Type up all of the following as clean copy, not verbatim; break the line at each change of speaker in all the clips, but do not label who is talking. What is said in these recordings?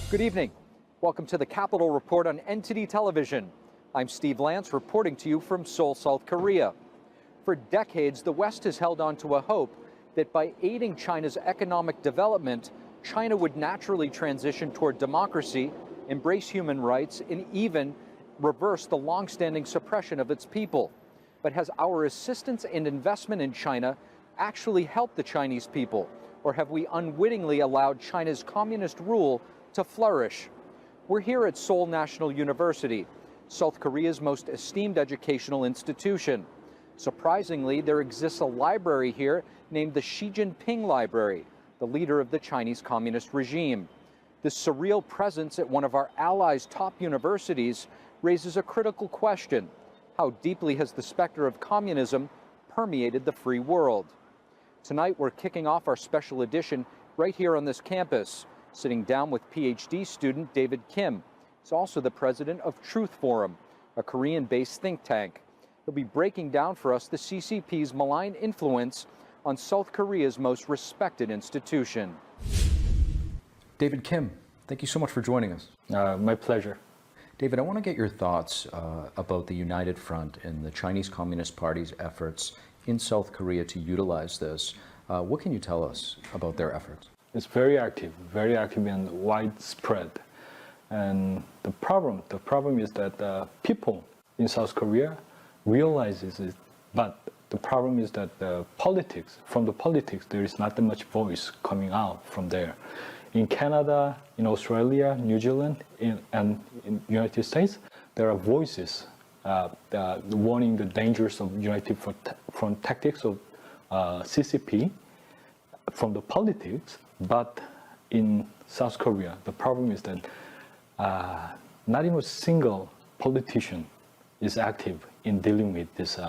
Good evening. Welcome to the Capital Report on NTD Television. I'm Steve Lance reporting to you from Seoul, South Korea. For decades, the West has held on to a hope that by aiding China's economic development, China would naturally transition toward democracy, embrace human rights, and even reverse the long-standing suppression of its people. But has our assistance and investment in China actually helped the Chinese people? Or have we unwittingly allowed China's communist rule to flourish? We're here at Seoul National University, South Korea's most esteemed educational institution. Surprisingly, there exists a library here named the Xi Jinping Library, the leader of the Chinese Communist regime. This surreal presence at one of our allies' top universities raises a critical question. How deeply has the specter of communism permeated the free world? Tonight, we're kicking off our special edition right here on this campus, sitting down with PhD student David Kim. He's also the president of Truth Forum, a Korean-based think tank. He'll be breaking down for us the CCP's malign influence on South Korea's most respected institution. David Kim, thank you so much for joining us.
My pleasure.
David, I want to get your thoughts about the United Front and the Chinese Communist Party's efforts in South Korea to utilize this. What can you tell us about their efforts?
It's very active and widespread. And the problem is that people in South Korea realizes it, but the problem is that from the politics, there is not that much voice coming out from there. In Canada, in Australia, New Zealand, and in United States, there are voices warning the dangers of United Front tactics of CCP from the politics. But in South Korea, the problem is that not even a single politician is active in dealing with this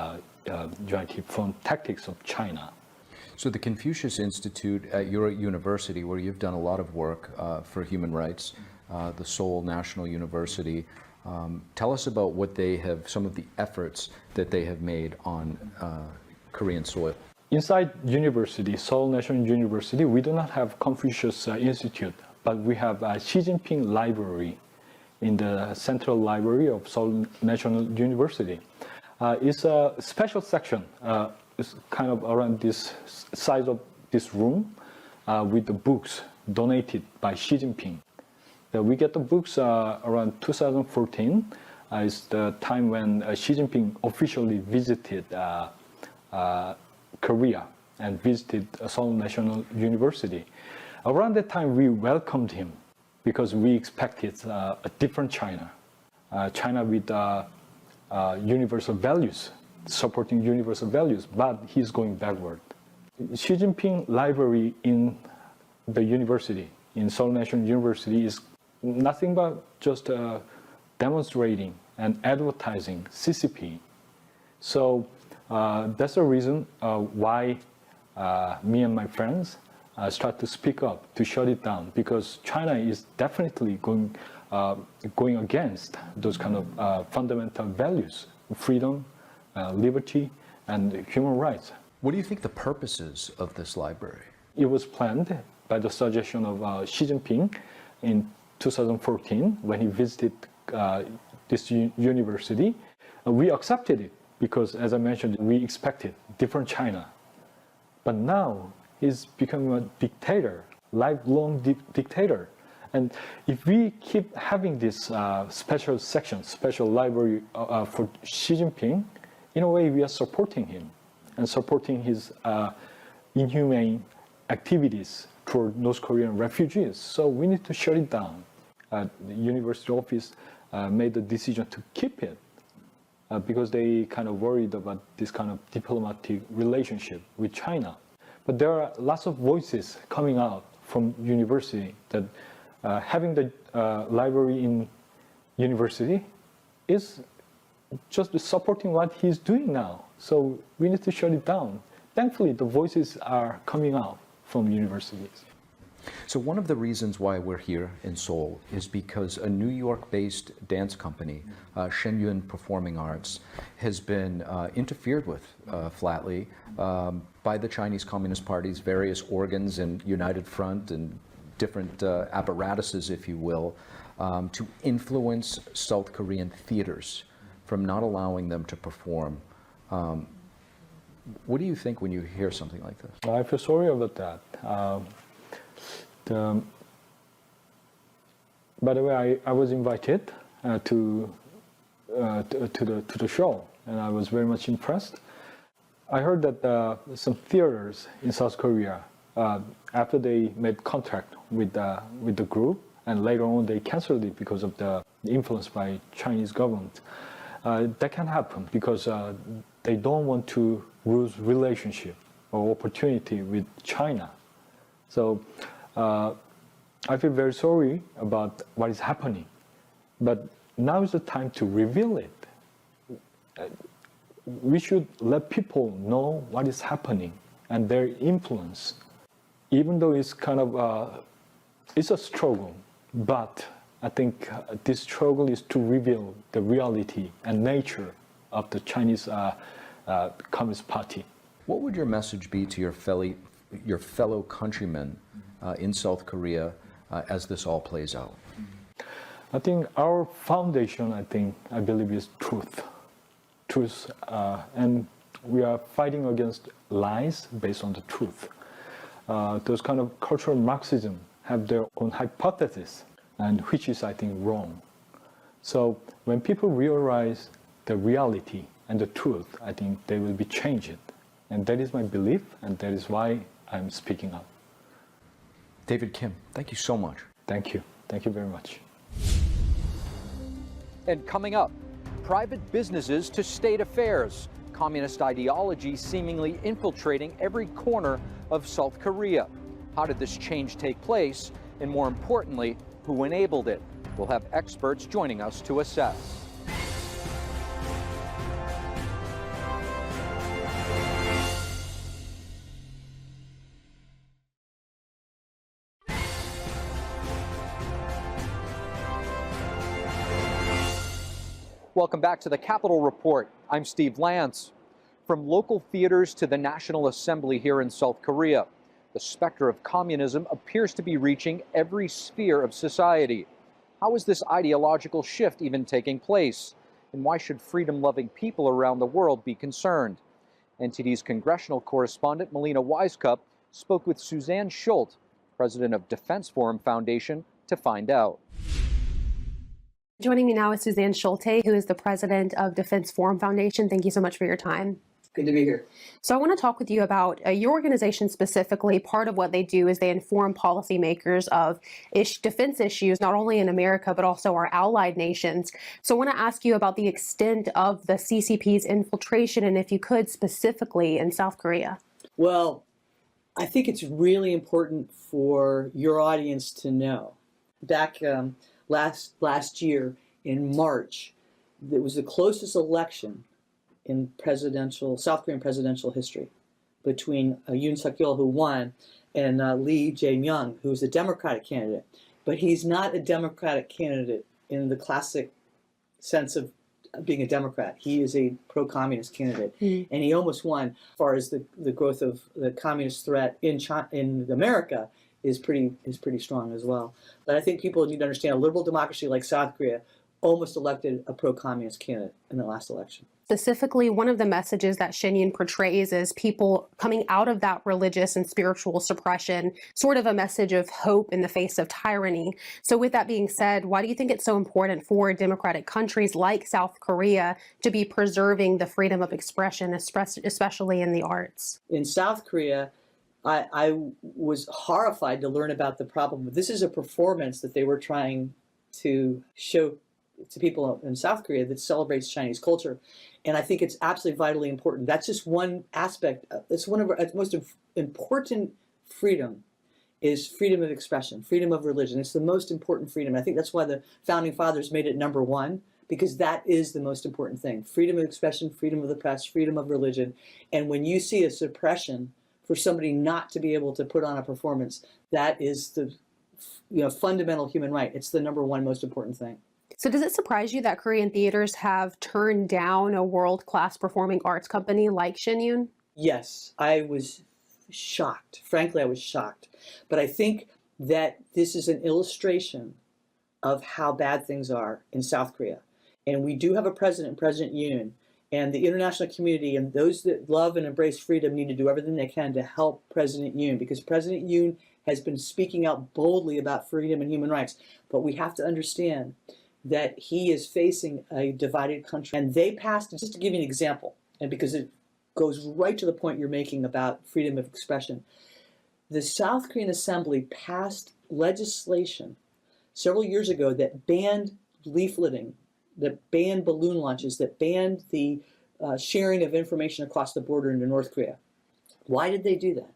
United Front tactics of China.
So the Confucius Institute at your university, where you've done a lot of work for human rights, the Seoul National University, tell us about what they have, some of the efforts that they have made on Korean soil.
Inside university, Seoul National University, we do not have Confucius Institute, but we have a Xi Jinping Library in the Central Library of Seoul National University. It's a special section. It's kind of around this size of this room with the books donated by Xi Jinping. We get the books around 2014. It's the time when Xi Jinping officially visited Korea and visited Seoul National University. Around that time, we welcomed him because we expected a different China, China with universal values, supporting universal values, but he's going backward. Xi Jinping Library in the university, in Seoul National University, is nothing but just demonstrating and advertising CCP. So that's the reason why me and my friends start to speak up to shut it down, because China is definitely going against those kind of fundamental values, freedom, liberty, and human rights.
What do you think the purpose is of this library?
It was planned by the suggestion of Xi Jinping in 2014 when he visited this university. We accepted it because, as I mentioned, we expected different China. But now he's becoming a dictator, lifelong dictator. And if we keep having this special section, special library for Xi Jinping, in a way we are supporting him and supporting his inhumane activities toward North Korean refugees. So we need to shut it down. The university office made the decision to keep it because they kind of worried about this kind of diplomatic relationship with China. But there are lots of voices coming out from university that having the library in university is just supporting what he's doing now. So we need to shut it down. Thankfully, the voices are coming out from universities.
So one of the reasons why we're here in Seoul is because a New York-based dance company, Shenyun Performing Arts, has been interfered with flatly by the Chinese Communist Party's various organs and United Front and different apparatuses, if you will, to influence South Korean theaters from not allowing them to perform. What do you think when you hear something like this?
I feel sorry about that. By the way, I was invited to the show, and I was very much impressed. I heard that some theaters in South Korea, after they made contact with the group, and later on they canceled it because of the influence by Chinese government. That can happen because they don't want to lose relationship or opportunity with China. So I feel very sorry about what is happening, but now is the time to reveal it. We should let people know what is happening and their influence, even though it's kind of it's a struggle. But I think this struggle is to reveal the reality and nature of the Chinese Communist Party.
What would your message be to your fellow countrymen in South Korea as this all plays out?
I think our foundation, I believe, is truth. And we are fighting against lies based on the truth. Those kind of cultural Marxism have their own hypothesis, and which is, I think, wrong. So when people realize the reality and the truth, I think they will be changed. And that is my belief, and that is why I'm speaking up.
David Kim, thank you so much.
Thank you. Thank you very much.
And coming up, private businesses to state affairs, communist ideology seemingly infiltrating every corner of South Korea. How did this change take place? And more importantly, who enabled it? We'll have experts joining us to assess. Welcome back to the Capitol Report. I'm Steve Lance. From local theaters to the National Assembly here in South Korea, the specter of communism appears to be reaching every sphere of society. How is this ideological shift even taking place? And why should freedom-loving people around the world be concerned? NTD's congressional correspondent Melina Wisecup spoke with Suzanne Schuldt, president of Defense Forum Foundation, to find out.
Joining me now is Suzanne Schulte, who is the president of Defense Forum Foundation. Thank you so much for your time.
Good to be here.
So I want to talk with you about your organization specifically. Part of what they do is they inform policymakers of defense issues, not only in America, but also our allied nations. So I want to ask you about the extent of the CCP's infiltration, and if you could, specifically in South Korea.
Well, I think it's really important for your audience to know. Back last year in March, it was the closest election in South Korean presidential history between Yoon Suk-yeol, who won, and Lee Jae-myung, who was a Democratic candidate. But he's not a Democratic candidate in the classic sense of being a Democrat. He is a pro-communist candidate, and he almost won. As far as the growth of the communist threat in America is pretty strong as well. But I think people need to understand a liberal democracy like South Korea almost elected a pro-communist candidate in the last election.
Specifically, one of the messages that Shin Yun portrays is people coming out of that religious and spiritual suppression, sort of a message of hope in the face of tyranny. So with that being said, why do you think it's so important for democratic countries like South Korea to be preserving the freedom of expression, especially in the arts?
In South Korea, I was horrified to learn about the problem. This is a performance that they were trying to show to people in South Korea that celebrates Chinese culture. And I think it's absolutely vitally important. That's just one aspect. It's one of our most important freedom is freedom of expression, freedom of religion. It's the most important freedom. I think that's why the Founding Fathers made it number one, because that is the most important thing. Freedom of expression, freedom of the press, freedom of religion. And when you see a suppression for somebody not to be able to put on a performance, that is the fundamental human right. It's the number one most important thing.
So does it surprise you that Korean theaters have turned down a world-class performing arts company like Shin Yun?
Yes, I was shocked. Frankly, I was shocked. But I think that this is an illustration of how bad things are in South Korea. And we do have a president, President Yoon, and the international community and those that love and embrace freedom need to do everything they can to help President Yoon, because President Yoon has been speaking out boldly about freedom and human rights. But we have to understand that he is facing a divided country. And they passed, just to give you an example, and because it goes right to the point you're making about freedom of expression, the South Korean Assembly passed legislation several years ago that banned leafleting, that banned balloon launches, that banned the sharing of information across the border into North Korea. Why did they do that?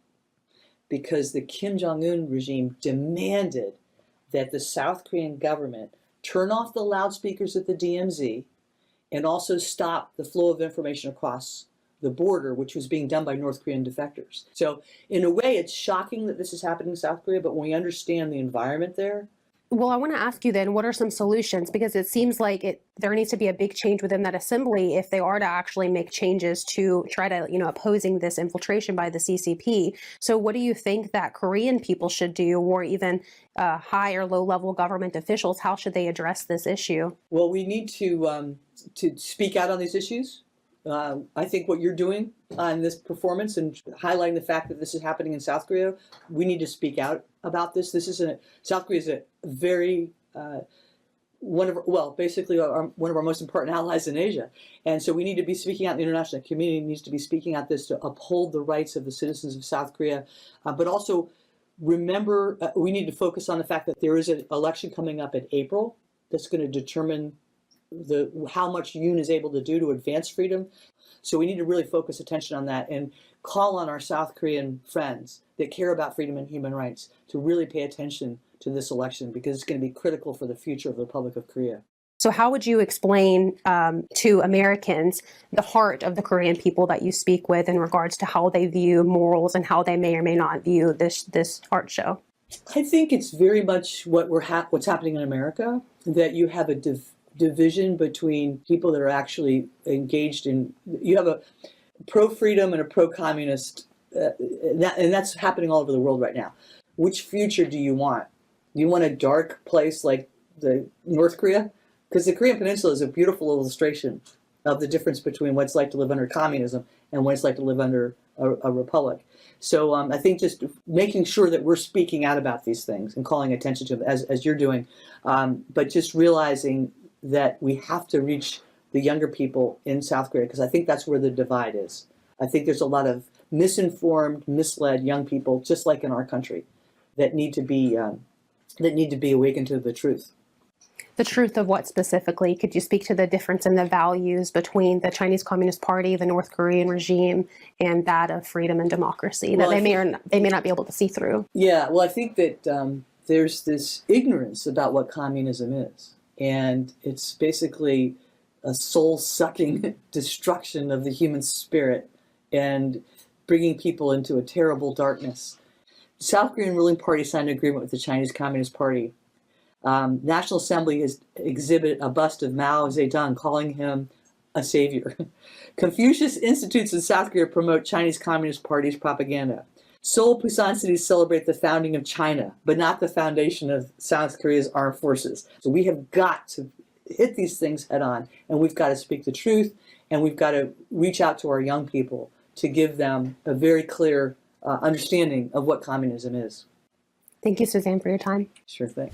Because the Kim Jong-un regime demanded that the South Korean government turn off the loudspeakers at the DMZ and also stop the flow of information across the border, which was being done by North Korean defectors. So in a way, it's shocking that this is happening in South Korea, but when we understand the environment there.
Well, I want to ask you then, what are some solutions? Because it seems like there needs to be a big change within that assembly if they are to actually make changes to try to, opposing this infiltration by the CCP. So what do you think that Korean people should do, or even high or low level government officials? How should they address this issue?
Well, we need to speak out on these issues. I think what you're doing on this performance and highlighting the fact that this is happening in South Korea, we need to speak out about this. South Korea is a very one of our most important allies in Asia, and so we need to be speaking out. The international community needs to be speaking out this to uphold the rights of the citizens of South Korea, but also remember we need to focus on the fact that there is an election coming up in April that's going to determine how much Yoon is able to do to advance freedom. So we need to really focus attention on that and call on our South Korean friends that care about freedom and human rights to really pay attention to this election, because it's going to be critical for the future of the Republic of Korea.
So how would you explain to Americans the heart of the Korean people that you speak with in regards to how they view morals and how they may or may not view this art show?
I think it's very much what's happening in America, that you have a division between people that are actually engaged in, you have a pro-freedom and a pro-communist, and that's happening all over the world right now. Which future do you want? Do you want a dark place like the North Korea? Because the Korean Peninsula is a beautiful illustration of the difference between what it's like to live under communism and what it's like to live under a republic. So I think just making sure that we're speaking out about these things and calling attention to them as you're doing, but just realizing that we have to reach the younger people in South Korea, because I think that's where the divide is. I think there's a lot of misinformed, misled young people, just like in our country, that need to be awakened to the truth.
The truth of what specifically? Could you speak to the difference in the values between the Chinese Communist Party, the North Korean regime, and that of freedom and democracy that they may not be able to see through?
Yeah, well, I think that there's this ignorance about what communism is. And it's basically a soul-sucking destruction of the human spirit and bringing people into a terrible darkness. The South Korean ruling party signed an agreement with the Chinese Communist Party. National Assembly has exhibited a bust of Mao Zedong, calling him a savior. Confucius Institutes in South Korea promote Chinese Communist Party's propaganda. Seoul, Busan cities celebrate the founding of China, but not the foundation of South Korea's armed forces. So we have got to hit these things head on, and we've got to speak the truth, and we've got to reach out to our young people to give them a very clear understanding of what communism is.
Thank you, Suzanne, for your time.
Sure thing.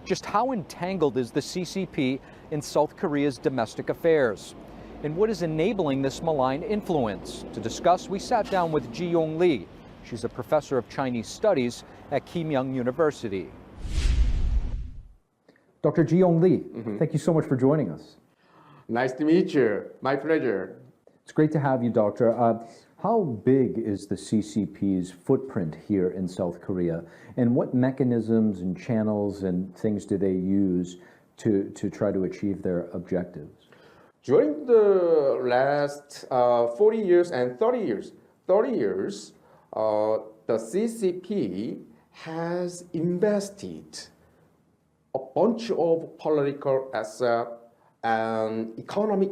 Just how entangled is the CCP in South Korea's domestic affairs? And what is enabling this malign influence? To discuss, we sat down with Ji-Yong Lee. She's a professor of Chinese studies at Kim-Young University. Dr. Ji-Yong Lee, thank you so much for joining us.
Nice to meet you. My pleasure.
It's great to have you, Doctor. How big is the CCP's footprint here in South Korea? And what mechanisms and channels and things do they use to try to achieve their objectives?
During the last 40 years and 30 years, the CCP has invested a bunch of political asset and economic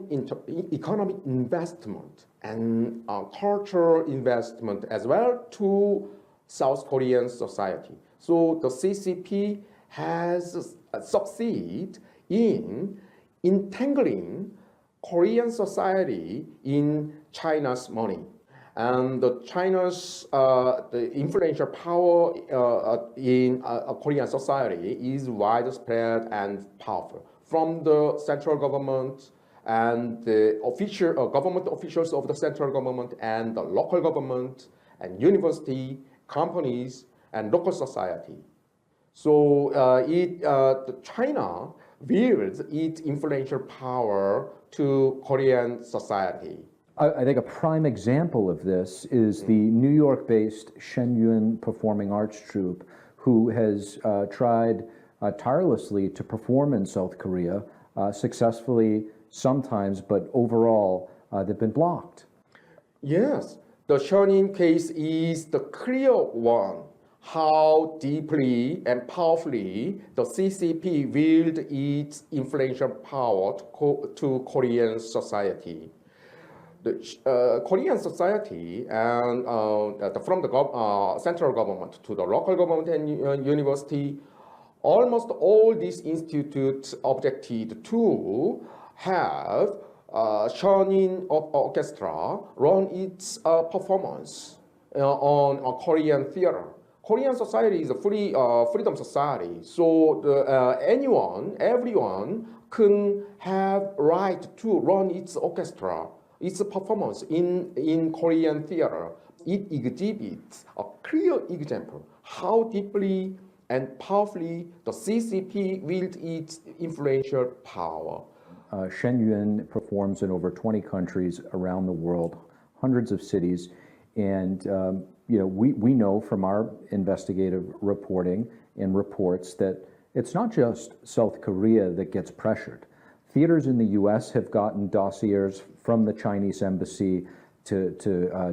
investment and cultural investment as well to South Korean society. So the CCP has succeeded in entangling Korean society in China's money. And China's the influential power in Korean society is widespread and powerful. From the central government and the official government officials of the central government and the local government and university, companies, and local society. So China wields its influential power to Korean society.
I think a prime example of this is the New York-based Shenyun Performing Arts Troupe, who has tried tirelessly to perform in South Korea, successfully sometimes, but overall they've been blocked.
Yes, the Shenyun case is the clear one. How deeply and powerfully the CCP wielded its influential power to Korean society. The Korean society and from the central government to the local government and university, almost all these institutes objected to have Shenyun Orchestra run its performance on a Korean theater. Korean society is a freedom society, so everyone can have right to run its orchestra, its performance in Korean theater. It exhibits a clear example how deeply and powerfully the CCP wields its influential power.
Shenyun performs in over 20 countries around the world, hundreds of cities, and we know from our investigative reporting and reports that it's not just South Korea that gets pressured. Theaters in the U.S. have gotten dossiers from the Chinese embassy to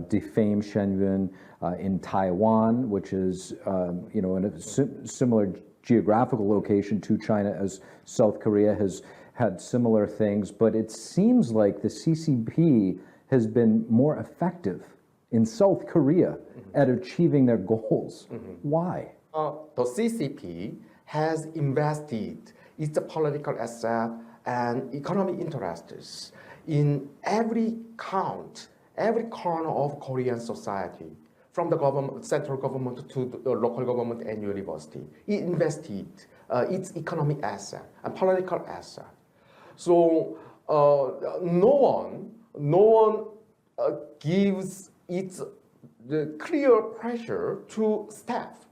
defame Shenyun. In Taiwan, which is in a similar geographical location to China as South Korea, has had similar things. But it seems like the CCP has been more effective in South Korea at achieving their goals. Why?
The CCP has invested its political asset and economic interests in every corner of Korean society, from the central government to the local government and university. It invested its economic asset and political asset. So no one gives the clear pressure to staff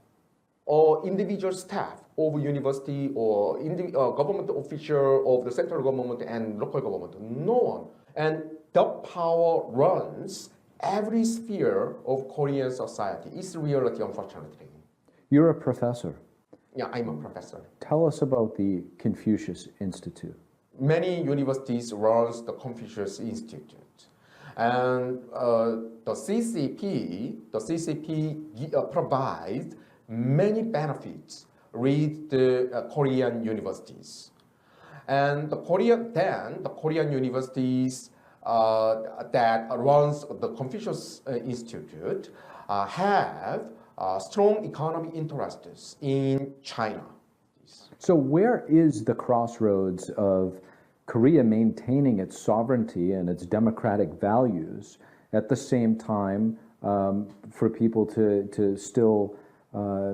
or individual staff of university or government official of the central government and local government. No one. And the power runs every sphere of Korean society. It's reality, unfortunately.
You're a professor.
Yeah, I'm a professor.
Tell us about the Confucius Institute.
Many universities runs the Confucius Institute. And the CCP provides many benefits with the Korean universities. And the Korean universities that runs the Confucius Institute have strong economic interests in China.
So where is the crossroads of Korea maintaining its sovereignty and its democratic values at the same time for people to still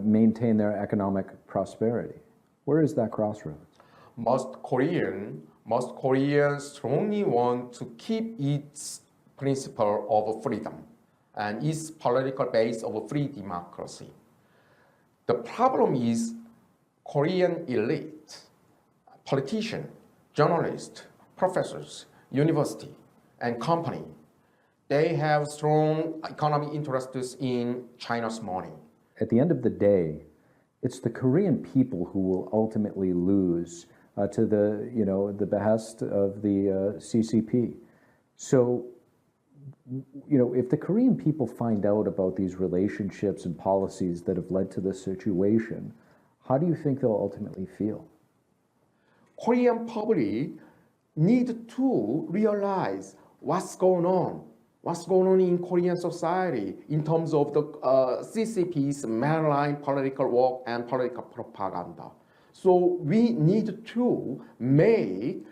maintain their economic prosperity? Where is that crossroads?
Most Koreans strongly want to keep its principle of freedom and its political base of free democracy. The problem is Korean elite, politicians, journalists, professors, university, and company, they have strong economic interests in China's money.
At the end of the day, it's the Korean people who will ultimately lose to the behest of the CCP. So, if the Korean people find out about these relationships and policies that have led to this situation, how do you think they'll ultimately feel?
Korean public need to realize what's going on what's going on in Korean society in terms of the CCP's mainline political work and political propaganda. So we need to make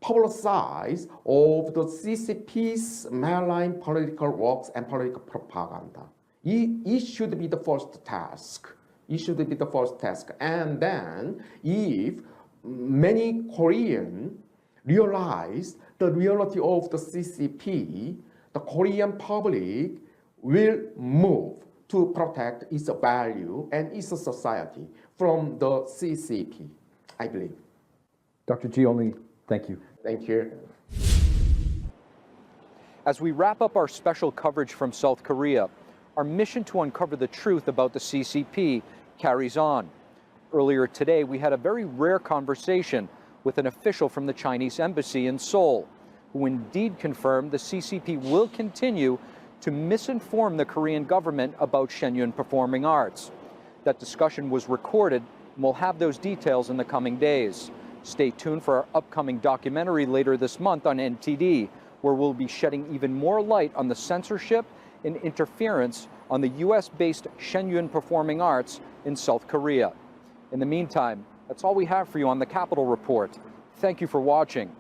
publicize of the CCP's mainline political works and political propaganda. It should be the first task. It should be the first task. And then if many Koreans realize the reality of the CCP, the Korean public will move to protect its value and its society from the CCP, I believe.
Dr. Giolni, thank you.
Thank you.
As we wrap up our special coverage from South Korea, our mission to uncover the truth about the CCP carries on. Earlier today, we had a very rare conversation with an official from the Chinese embassy in Seoul, who indeed confirmed the CCP will continue to misinform the Korean government about Shenyun Performing Arts. That discussion was recorded, and we'll have those details in the coming days. Stay tuned for our upcoming documentary later this month on NTD, where we'll be shedding even more light on the censorship and interference on the US-based Shenyun Performing Arts in South Korea. In the meantime, that's all we have for you on the Capitol Report. Thank you for watching.